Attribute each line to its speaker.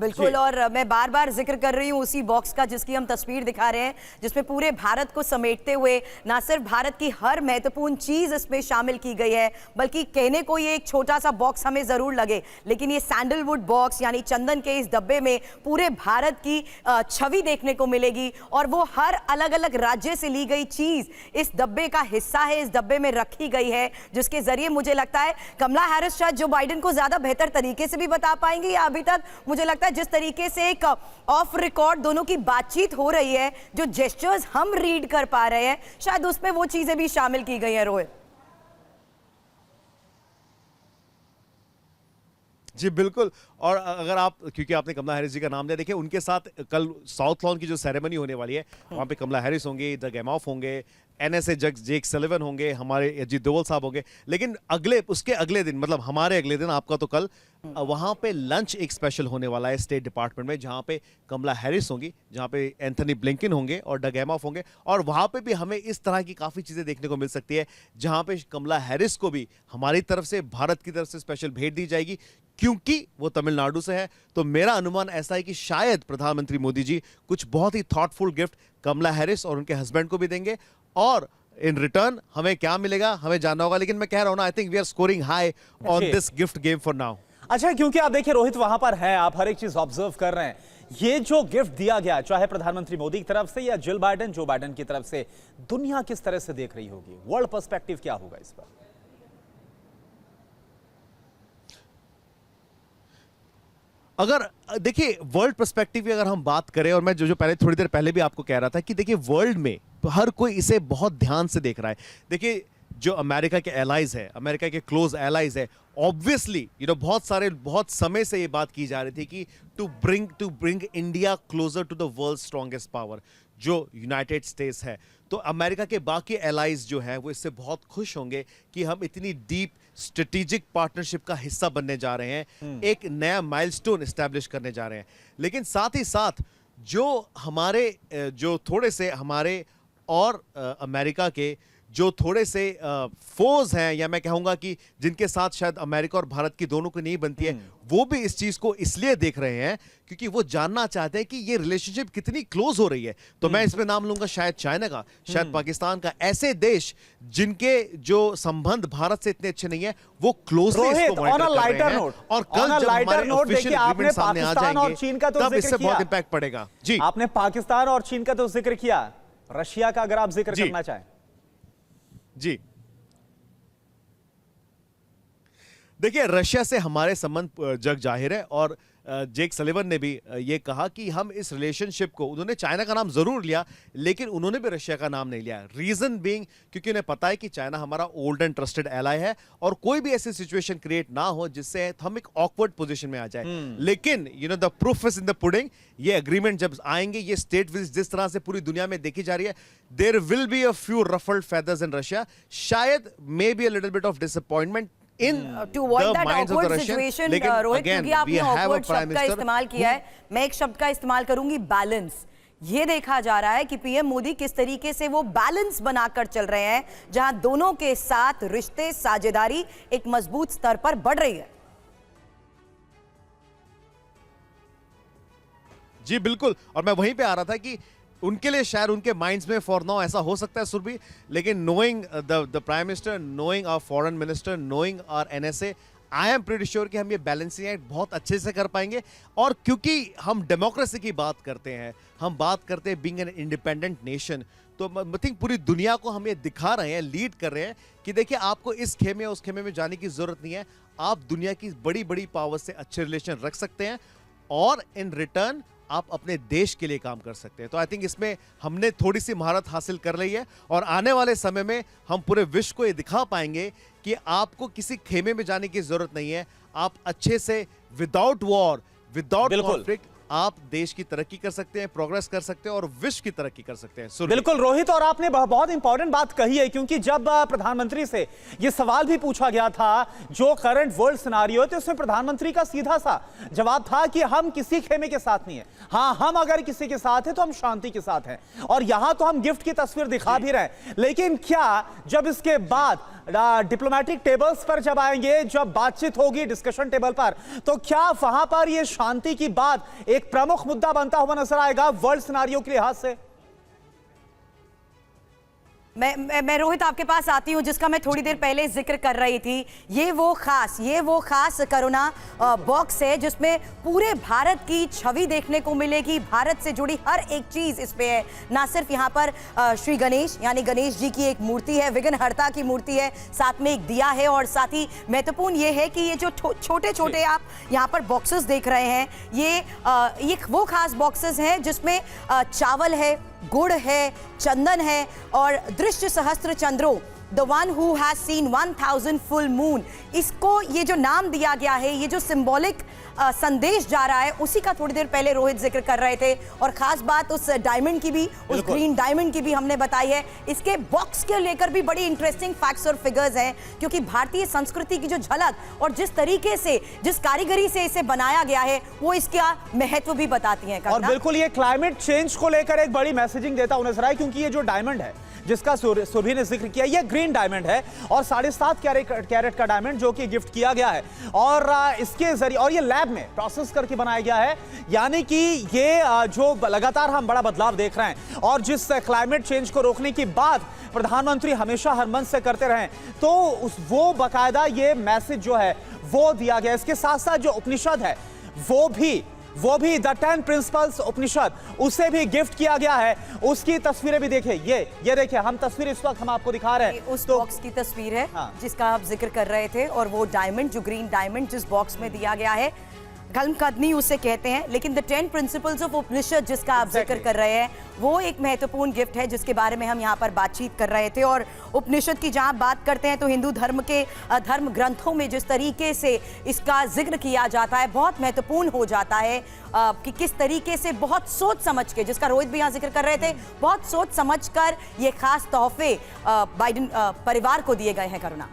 Speaker 1: बिल्कुल। और मैं बार बार जिक्र कर रही हूं उसी बॉक्स का जिसकी हम तस्वीर दिखा रहे हैं, जिसमें पूरे भारत को समेटते हुए ना सिर्फ भारत की हर महत्वपूर्ण चीज इसमें शामिल की गई है, बल्कि कहने को ये एक छोटा सा बॉक्स हमें जरूर लगे, लेकिन ये सैंडलवुड बॉक्स यानी चंदन के इस डब्बे में पूरे भारत की छवि देखने को मिलेगी। और वो हर अलग अलग राज्य से ली गई चीज इस डब्बे का हिस्सा है, इस डब्बे में रखी गई है, जिसके जरिए मुझे लगता है कमला हैरिस शायद जो बाइडेन को ज्यादा बेहतर तरीके से भी बता पाएंगे, या अभी तक मुझे लगता है जिस तरीके से एक ऑफ रिकॉर्ड दोनों की बातचीत हो रही है, जो जेस्चर्स हम रीड कर पा रहे हैं, शायद उसमें वो चीजें भी शामिल की गई हैं। रोहित
Speaker 2: जी बिल्कुल। और अगर आप, क्योंकि आपने कमला हैरिस जी का नाम लिया, देखिए उनके साथ कल साउथ लॉन की जो सेरेमनी होने वाली है, वहां पे कमला हैरिस होंगे, डग एमॉफ होंगे, एनएसए जज जेक सलिवन होंगे, हमारे अजीत डोवल साहब होंगे। लेकिन उसके अगले दिन, मतलब हमारे अगले दिन, आपका तो कल, वहां पे लंच एक स्पेशल होने वाला है स्टेट डिपार्टमेंट में, जहां पे कमला हैरिस होंगी, जहां पे एंथनी ब्लिंकन होंगे और डग एमॉफ होंगे। और वहां पे भी हमें इस तरह की काफी चीजें देखने को मिल सकती है, जहां पे कमला हैरिस को भी हमारी तरफ से, भारत की तरफ से स्पेशल भेंट दी जाएगी, क्योंकि वो तमिलनाडु से है। तो मेरा अनुमान ऐसा है कि शायद प्रधानमंत्री मोदी जी कुछ बहुत ही थॉटफुल गिफ्ट कमला हैरिस और उनके हस्बैंड को भी देंगे, और इन रिटर्न हमें क्या मिलेगा हमें जानना होगा। लेकिन मैं कह रहा हूं ना, I think we are scoring high on this gift game for now.
Speaker 3: अच्छा, क्योंकि आप देखिए रोहित वहां पर हैं, आप हर एक चीज ऑब्जर्व कर रहे हैं। ये जो गिफ्ट दिया गया, चाहे प्रधानमंत्री मोदी की तरफ से या जो बाइडेन की तरफ से, दुनिया किस तरह से देख रही होगी? वर्ल्ड पर्सपेक्टिव क्या होगा इस पर?
Speaker 2: अगर देखिए वर्ल्ड पर्सपेक्टिव की अगर हम बात करें, और मैं जो पहले थोड़ी देर पहले भी आपको कह रहा था कि देखिए वर्ल्ड में हर कोई इसे बहुत ध्यान से देख रहा है। देखिए जो अमेरिका के एलाइज है, अमेरिका के क्लोज एलाइज है, ऑब्वियसली बहुत समय से ये बात की जा रही थी कि to bring India closer to the world strongest power, जो यूनाइटेड स्टेट्स है। तो अमेरिका के बाकी एलाइज जो हैं वो इससे बहुत खुश होंगे कि हम इतनी डीप स्ट्रेटेजिक पार्टनरशिप का हिस्सा बनने जा रहे हैं, एक नया माइलस्टोन एस्टैब्लिश करने जा रहे हैं। लेकिन साथ ही साथ जो थोड़े से हमारे और अमेरिका के जो थोड़े से फोर्स हैं, या मैं कहूंगा कि जिनके साथ शायद अमेरिका और भारत की दोनों को नहीं बनती है, वो भी इस चीज को इसलिए देख रहे हैं क्योंकि वो जानना चाहते हैं कि ये रिलेशनशिप कितनी क्लोज हो रही है। तो मैं इसमें नाम लूंगा शायद चाइना का, शायद पाकिस्तान का, ऐसे देश जिनके जो संबंध भारत से इतने अच्छे नहीं है, वो क्लोजली इसको मॉनिटर कर रहे हैं। और कल जब हमारे ऑफिशियल एग्रीमेंट सामने आ जाएंगे, तब इससे बहुत इंपैक्ट पड़ेगा। जी,
Speaker 3: आपने पाकिस्तान और चीन का तो जिक्र किया, रशिया का अगर आप जिक्र करना चाहें।
Speaker 2: जी, देखिए रशिया से हमारे संबंध जग जाहिर है, और जेक सलिवन ने भी ये कहा कि हम इस रिलेशनशिप को, उन्होंने चाइना का नाम जरूर लिया लेकिन उन्होंने भी रशिया का नाम नहीं लिया। रीजन बीइंग क्योंकि उन्हें पता है कि चाइना हमारा ओल्ड एंड ट्रस्टेड एलाय है, और कोई भी ऐसी सिचुएशन क्रिएट ना हो जिससे हम एक ऑकवर्ड पोजीशन में आ जाए। लेकिन the proof is in the pudding. ये एग्रीमेंट जब आएंगे, ये स्टेट विजिट जिस तरह से पूरी दुनिया में देखी जा रही है, there will be a few ruffled feathers in Russia, शायद may be a little bit of disappointment
Speaker 1: to avoid that awkward situation, Rohit, क्योंकि आपने awkward शब्द का इस्तेमाल किया है, मैं एक शब्द का इस्तेमाल करूंगी, बैलेंस। ये देखा जा रहा है कि पीएम मोदी किस तरीके से वो बैलेंस बनाकर चल रहे हैं, जहां दोनों के साथ रिश्ते, साझेदारी एक मजबूत स्तर पर बढ़ रही है।
Speaker 2: जी बिल्कुल, और मैं वहीं पे आ रहा था कि उनके लिए शायद उनके माइंड्स में फॉर नाउ ऐसा हो सकता है सुरभि, लेकिन knowing the prime minister, knowing our foreign minister, knowing our NSA, I am pretty sure कि हम ये बैलेंसिंग एक्ट बहुत अच्छे से कर पाएंगे। और क्योंकि हम डेमोक्रेसी की बात करते हैं, हम बात करते हैं बीइंग एन इंडिपेंडेंट नेशन, तो आई थिंक पूरी दुनिया को हम ये दिखा रहे हैं, लीड कर रहे हैं कि देखिए आपको इस खेमे उस खेमे में जाने की जरूरत नहीं है, आप दुनिया की बड़ी बड़ी पावर से अच्छे रिलेशन रख सकते हैं, और इन रिटर्न आप अपने देश के लिए काम कर सकते हैं। तो आई थिंक इसमें हमने थोड़ी सी महारत हासिल कर ली है, और आने वाले समय में हम पूरे विश्व को ये दिखा पाएंगे कि आपको किसी खेमे में जाने की जरूरत नहीं है, आप अच्छे से विदाउट वॉर, विदाउट कॉन्फ्लिक्ट आप देश की तरक्की कर सकते हैं, प्रोग्रेस कर सकते हैं और विश्व की तरक्की कर सकते हैं। सुरभि।
Speaker 3: बिल्कुल रोहित, और आपने बहुत इंपॉर्टेंट बात कही है, क्योंकि जब प्रधानमंत्री से यह सवाल भी पूछा गया था जो करंट वर्ल्ड सिनेरियो है, तो उसमें प्रधानमंत्री का सीधा सा जवाब था कि हम किसी खेमे के साथ नहीं है। हाँ, हम अगर किसी के साथ हैं तो हम शांति के साथ हैं, और यहां तो हम गिफ्ट की तस्वीर दिखा भी रहे हैं। लेकिन क्या जब इसके बाद डिप्लोमेटिक टेबल्स पर जब आएंगे, जब बातचीत होगी डिस्कशन टेबल पर, तो क्या वहां पर यह शांति की बात एक प्रमुख मुद्दा बनता हुआ नजर आएगा वर्ल्ड सिनेरियो के लिहाज से?
Speaker 1: मैं रोहित आपके पास आती हूं, जिसका मैं थोड़ी देर पहले जिक्र कर रही थी। ये वो खास कोरोना बॉक्स है जिसमें पूरे भारत की छवि देखने को मिलेगी। भारत से जुड़ी हर एक चीज इस पे है। ना सिर्फ यहाँ पर श्री गणेश यानी गणेश जी की एक मूर्ति है, विघ्नहर्ता की मूर्ति है, साथ में एक दिया है, और साथ ही महत्वपूर्ण ये है कि ये जो छोटे छोटे आप यहाँ पर बॉक्सेस देख रहे हैं, ये वो खास बॉक्सेस हैं जिसमें चावल है, गुड़ है, चंदन है, और दृश्य सहस्त्र चंद्रो, the one who has seen 1000 full moon, इसको ये जो नाम दिया गया है, ये जो सिंबॉलिक संदेश जा रहा है, उसी का थोड़ी देर पहले रोहित जिक्र कर रहे थे। और खास बात उस डायमंड की भी, उस ग्रीन डायमंड की भी हमने बताई है। इसके बॉक्स के लेकर भी बड़ी इंटरेस्टिंग फैक्ट्स और फिगर्स हैं, क्योंकि भारतीय संस्कृति की जो झलक और जिस तरीके से, जिस कारीगरी से इसे बनाया गया है, वो इसका महत्व भी बताती है।
Speaker 3: और बिल्कुल ये क्लाइमेट चेंज को लेकर एक बड़ी मैसेजिंग देता हुआ नजर आया, क्योंकि ये जो डायमंड है जिसका सुरभि ने जिक्र किया, ये ग्रीन डायमंड है और 7.5 कैरेट का डायमंड जो कि गिफ्ट किया गया है, और इसके जरिए, और ये लैब में प्रोसेस करके बनाया गया है। यानी कि ये जो लगातार हम बड़ा बदलाव देख रहे हैं, और जिस क्लाइमेट चेंज को रोकने की बात प्रधानमंत्री हमेशा हर मंच से करते रहे, तो वो बाकायदा ये मैसेज जो है वो दिया गया। इसके साथ साथ जो उपनिषद है वो भी द 10 प्रिंसिपल्स उपनिषद, उसे भी गिफ्ट किया गया है। उसकी तस्वीरें भी देखिए, ये देखिए, हम तस्वीर इस वक्त हम आपको दिखा रहे हैं।
Speaker 1: उस बॉक्स की तस्वीर है जिसका आप जिक्र कर रहे थे, और वो डायमंड, जो ग्रीन डायमंड जिस बॉक्स में दिया गया है, कलमकदनी उसे कहते हैं, लेकिन द 10 प्रिंसिपल्स ऑफ उपनिषद जिसका आप जिक्र कर रहे हैं, वो एक महत्वपूर्ण गिफ्ट है जिसके बारे में हम यहाँ पर बातचीत कर रहे थे। और उपनिषद की जहाँ बात करते हैं, तो हिंदू धर्म के धर्म ग्रंथों में जिस तरीके से इसका जिक्र किया जाता है, बहुत महत्वपूर्ण हो जाता है कि किस तरीके से बहुत सोच समझ के, जिसका रोहित भी यहाँ जिक्र कर रहे थे, बहुत सोच समझ कर ये खास तोहफे बाइडेन परिवार को दिए गए हैं। करुणा।